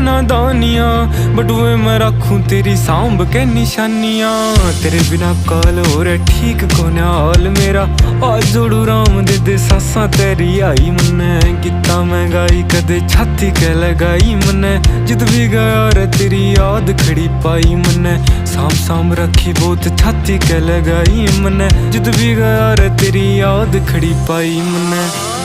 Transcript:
नादानियां, बटुए मैं रखूं तेरी सांभ के निशानियां। तेरे बिना काल हो रहा ठीक कोने हाल मेरा, आज जोड़ू राम दे सासा तेरी आई मन्ने। किता मैं गाई कदे छाती के लगाई मन्ने, जिद भी गया रे तेरी याद खड़ी पाई मन्ने। साम साम रखी बहुत छाती के लगाई मन्ने, जिद भी गया रे तेरी याद खड़ी पाई मन्ने।